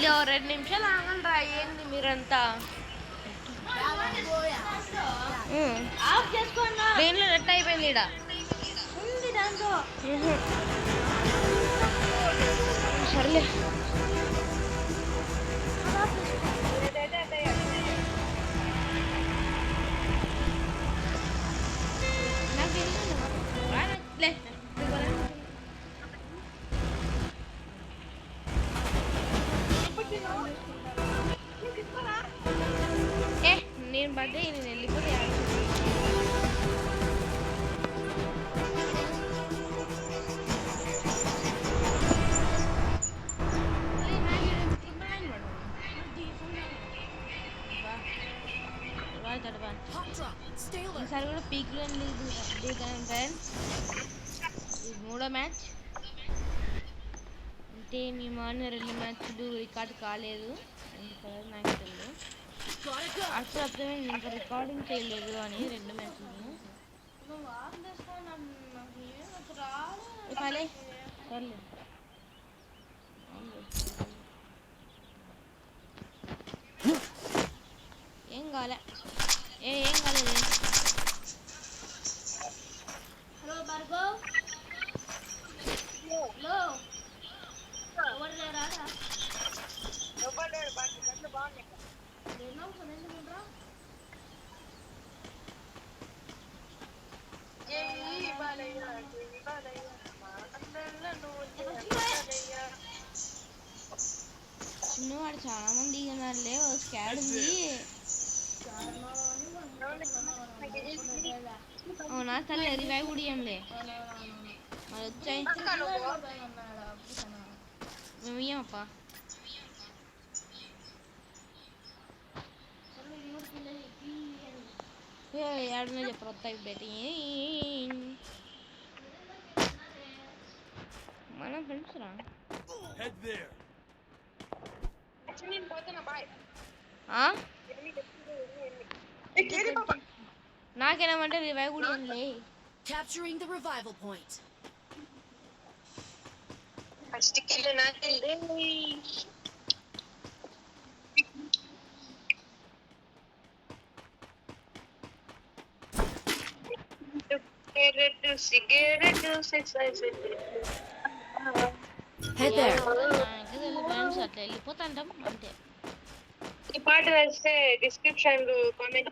లే 2 నిమిషాలు ఆగండి రా. ఏంది మీరంతా దేనిలో నెట్ అయిపోయింది ఈడ. సర్లే నేను బర్త్డే నేను వెళ్ళిపోతే ఈసారి కూడా పీక్లో దిగుతాను ఫ్రెండ్స్. ఇది 3వ మ్యాచ్. అంటే మేము ఆడిన 2 మ్యాచ్లు రికార్డ్ కాలేదు. ఎందుకంటే నాకు తెలియదు. అప్పుడప్పుడే నేను ఇంకా రికార్డింగ్ చేయలేదు అని 2 మ్యాచ్లు. సర్లే ఏం కాలే ఏం కాలేదు. హలో భార్గవ్. హలో ఎవరు లేరా? చిన్నవాడు చాలా మంది దిగినారులే. స్కాడ్ ఉంది. అవునా సరే రివైవ్ కూడా ఇయ్యంలే. మరి వచ్చాయి మేము ఇయ్యమప్పా. ఏడనే చెప్పరు వస్తాయి బయట. మన ఫ్రెండ్స్ రా. నాకేనామంటే రివైవ్ కూడా ఇయ్యంలే. Capturing the revival point. First kill naakelde. Head there. అట్లా వెళ్ళిపోతాంటాం అంతే. ఈ పాట వేస్తే డిస్క్రిప్షన్ లో కామెంట్.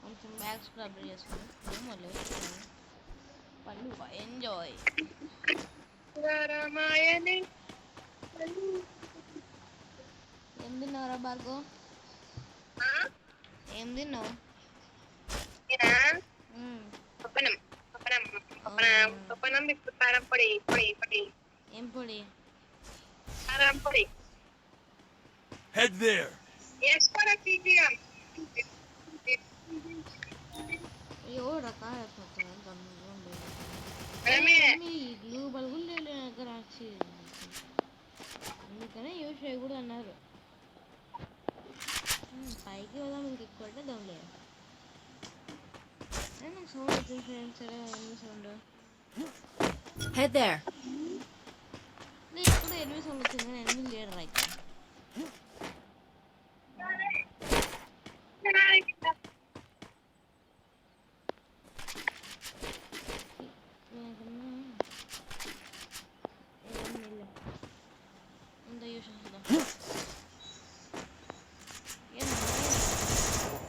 కొంచెం బ్యాగ్ స్క్రబ్ చేసుకుని మళ్ళీ పళ్ళు ఎంజాయ్. ఏం తిన్నావురా భార్గవ్? ఏం తిన్నావు? పప్పనం ఇప్పుడు కారం పొడి. ఏం పొడి? కారం పొడి. Head there. ఏవో రకాల గ్లూ బల్బులు దగ్గర వచ్చి అందుకనే యూజ్ చేయకూడదు అన్నారు. పైకి వెళ్దాం ఇంకెక్కువ అంటే దొంగలే. నాకు సౌండ్ వచ్చింది ఫ్రెండ్స్. Sound Head there. ఎప్పుడు ఎనిమిది సౌండ్ వచ్చింది కానీ ఎనిమిది లేడు రైట్.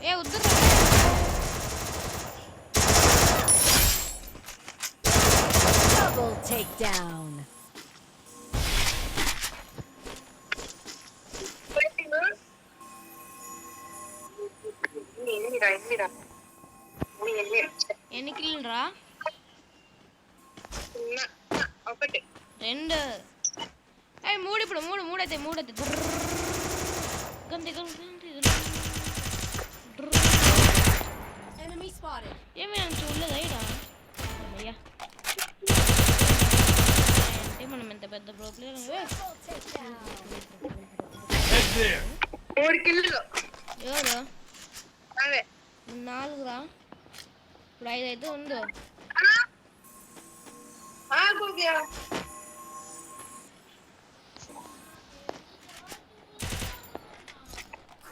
ఏ ఉద్దరు Double takedown. ఎన్ని కిల్లు రా? 1 2 3 ఇప్పుడు 3 అయితే గంతి Enemy spotted. ఏమి నేను చూడలేదు అయినా. అయ్యా అంటే మనం ఎంత పెద్ద pro player. Head there. 4 kill. ఎవరు? అవే 4 రా. ఇప్పుడు 5 అయితే ఉందో. గోగ్యా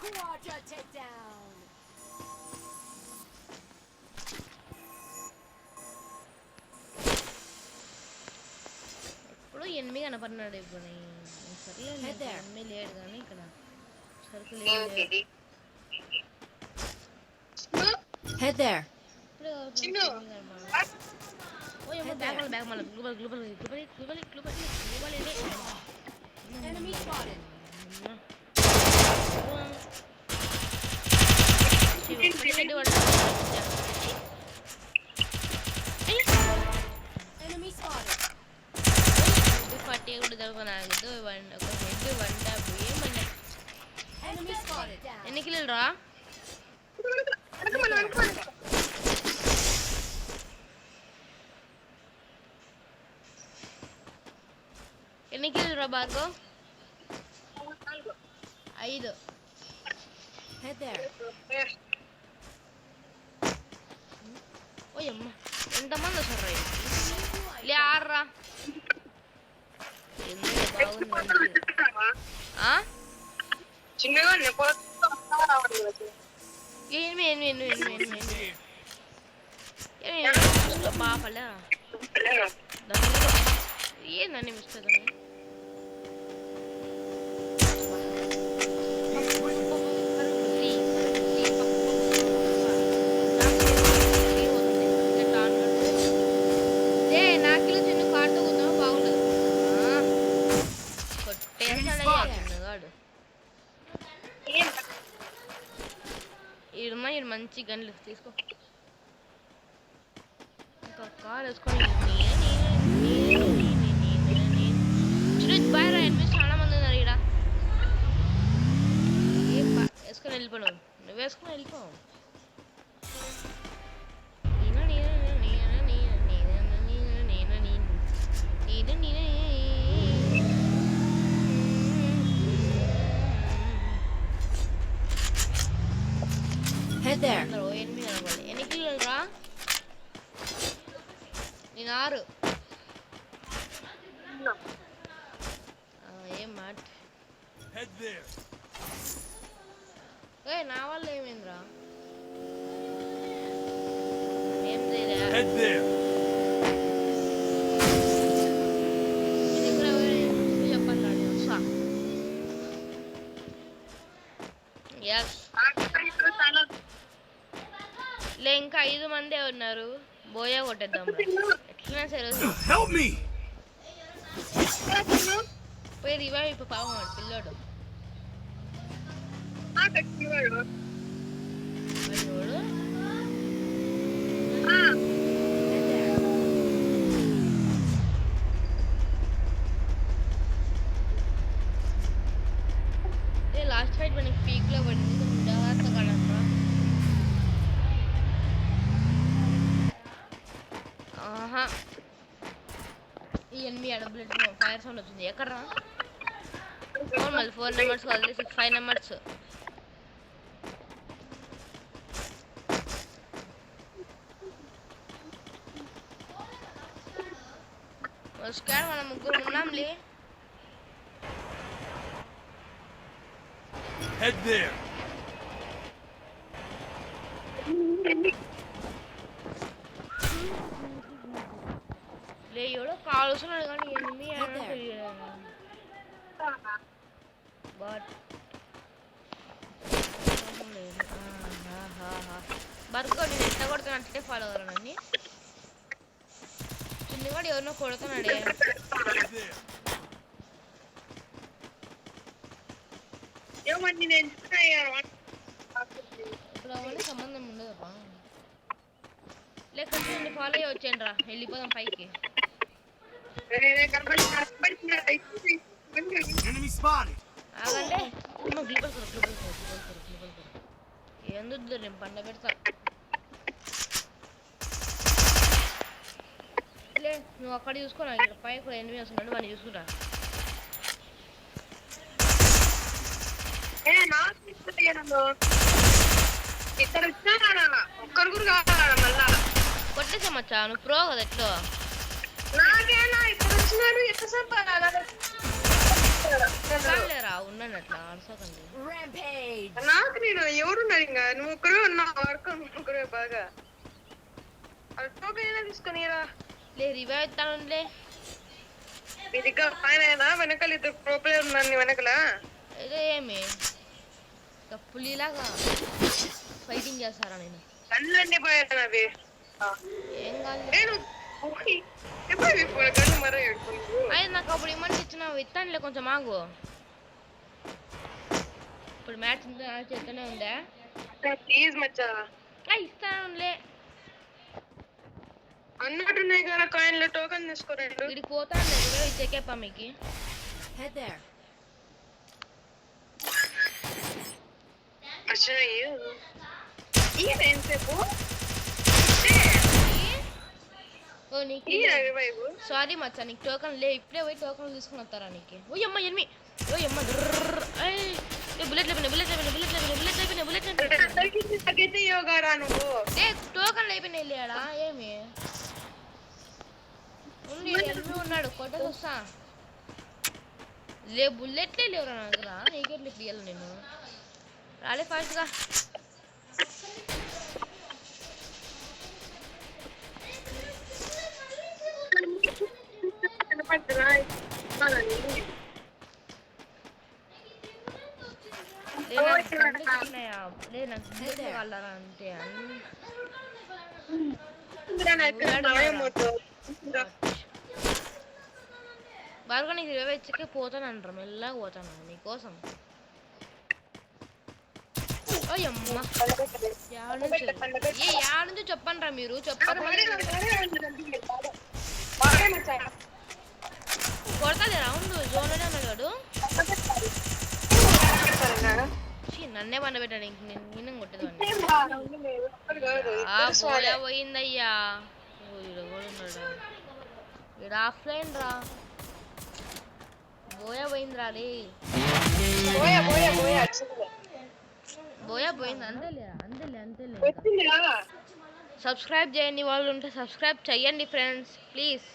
Quadra takedown. ఇప్పుడు 8 కనపడినాడు. ఇప్పుడు సర్లే Head there. 8 లేడు కానీ ఇక్కడ సరుకులు ఏంటిది Head there. చిన్ను బ్యాగ్ మళ్ళీ గ్లూబల్ Enemy spotted. Enemy spotted. పట్టి కూడా దొరకనాగదు. ఒక హెడ్ 1 ట్యాప్ ఏమన్నా. Enemy spotted. Down. ఎన్ని కిలోలు రా? ఎన్ని కిలోలు రా భార్గవ్? 5. Head there. ఓయమ్మ ఎంతమంది వస్తారు రా? లే ఆర్రా. ఎందుకు బాగుంది మంచి. చిన్నగా పాపలే ఏందని మిస్టర్ నాకిలో చిన్న కార్డు ఉందా బాగుండదు. కొట్టేస్తాడు చిన్నగాడు. ఈడున్నా ఈడు మంచి గన్లు తీసుకో. ఇంకా కార్ వేసుకొని బాయ్ రా. ఎనిమిది చాలా మంది ఉన్నారు ఈడ. ఏం వేసుకొని వెళ్ళిపోను. నువ్వు వేసుకొని వెళ్ళిపో. Head there. 8 కనపడాలి. ఎన్ని కిలోలు రా? నేను 6. ఏం మాట. Head there. నా వల్ల ఏమైందిరా? ఏం చేయలే. Head there. చెప్పన్నాడు వస్తా. ఎస్ లే ఇంకా 5 మందే ఉన్నారు. బోయా కొట్టేద్దాం ఎట్లా సరే. Help me. పోయి రివైవ్ ఇప్పుడు పాపం పిల్లోడు. వాడు లాస్ట్ ఫైట్ మనకి పీక్ లో పడింది. జాగ్రత్త కడరా. ఆహా ఈ ఎనిమిది అడబులెట్ ఫైర్ సౌండ్ వచ్చింది. ఎక్కడ్రా? మళ్ళీ 4 నెంబర్స్ కాదు 5 నెంబర్స్. స్కాన్ మనం ముగ్గురు ఉన్నాంలే. Head there. లే ఎవడో కాలుస్తున్నాడు కానీ ఎనిమి బట్ బర్గో నేను ఎట్లా కొడుతున్నట్టే ఫాలో అవ్వనండి. చిన్నవాడు ఎవరినో కొడుతున్నాడే. ఇప్పుడు అవన్నీ సంబంధం ఉండదప్పా. లేక ఫాలో అయ్యి వచ్చాను రా. వెళ్ళిపోదాం పైకి. Enemy spotted. ఆగండి. ఎందుకు నేను పండ పెడతా. లే నువ్వు అక్కడ చూసుకోరా. ఇక్కడ పైకి కూడా ఎనిమిది వస్తున్నాడు. వాడిని చూసుకుంటా. ఇక్కడ వచ్చినా ఒక్కరు కూడా కావాలా మళ్ళా కొట్టేసా మచ్చా నువ్వు ప్రో కదా ఎట్లో నాకేనా ఇప్పుడు వచ్చినాడు ఎంతసేపు లేరా ఉన్నాను అట్లా అరసకండి Rampage. నాకు నేను ఎవరున్నారు ఇంకా నువ్వు ఒక్కరే ఉన్నావు వర్క్ ఒక్కరే బాగా అల్టోకైనా తీసుకునిరా లే రివైవ్ ఎత్తానులే మీ దగ్గర పైన వెనకాల ఇద్దరు ప్రో ప్లేయర్ ఉన్నారు నీ వెనకల ఇదే ఏమి పులిలాగా ఫైటింగ్ చేస్తారా నేను కళ్ళండి పోయాను అవి ఏం కాదు నేను ఎప్పుడు ఇప్పుడు కళ్ళు మరో ఎడుకుంటూ అయ్యి నాకు అప్పుడు ఇమ్మని ఇచ్చినావు ఇస్తానులే కొంచెం ఆగు ఇప్పుడు మ్యాచ్ చేస్తూనే ఉందా ప్లీజ్ మచ్చా ఇస్తానులే అన్నట్టున్నాయి కదా కాయిన్లు టోకన్ తీసుకోరండి వీడికి పోతాను లేదు ఇచ్చేకేపా మీకు Head there. అయ్యో ఎంతసేపు ఓ నీకు ఈ రవివైపు సారీ మచ్చా నీకు టోకన్ లే ఇప్పుడే పోయి టోకన్ తీసుకుని వస్తారా నీకు ఓ అమ్మ ఎనిమి ఓ అమ్మ బుల్లెట్ లేపిన బుల్లెట్ లేపిన బుల్లెట్ లేపిన బుల్లెట్ లేపిన బుల్లెట్ లేపిన తగ్గితే యోగారా నువ్వు లే టోకన్ లేపిన వెళ్ళాడా ఏమి ఉంది ఎనిమి ఉన్నాడు కొట్టేసి వస్తా లే బుల్లెట్లే లేవురా నా దగ్గర నీకెట్లు తీయాలి నేను రాలే ఫాస్ట్గా కలరా అంటే బాగా నీకు 20 ఇచ్చకే పోతాను అంటారు మెల్లగా పోతాను నీకోసం యాడ నుంచి చెప్పండి రా మీరు చెప్పరు కొడతాది రౌండ్ జోన్లోనే ఉన్నాడు నన్నే పండబెట్టాడు ఇంక నేను కొట్టేదాన్ని బోయా పోయిందయ్యా ఉన్నాడా ఇక్కడ ఆఫ్లైన్ రా బోయా పోయిందిరా రే బోయా పోయింది అంతేలే అంతేలే సబ్స్క్రైబ్ చేయండి వాళ్ళు ఉంటే సబ్స్క్రైబ్ చేయండి ఫ్రెండ్స్ ప్లీజ్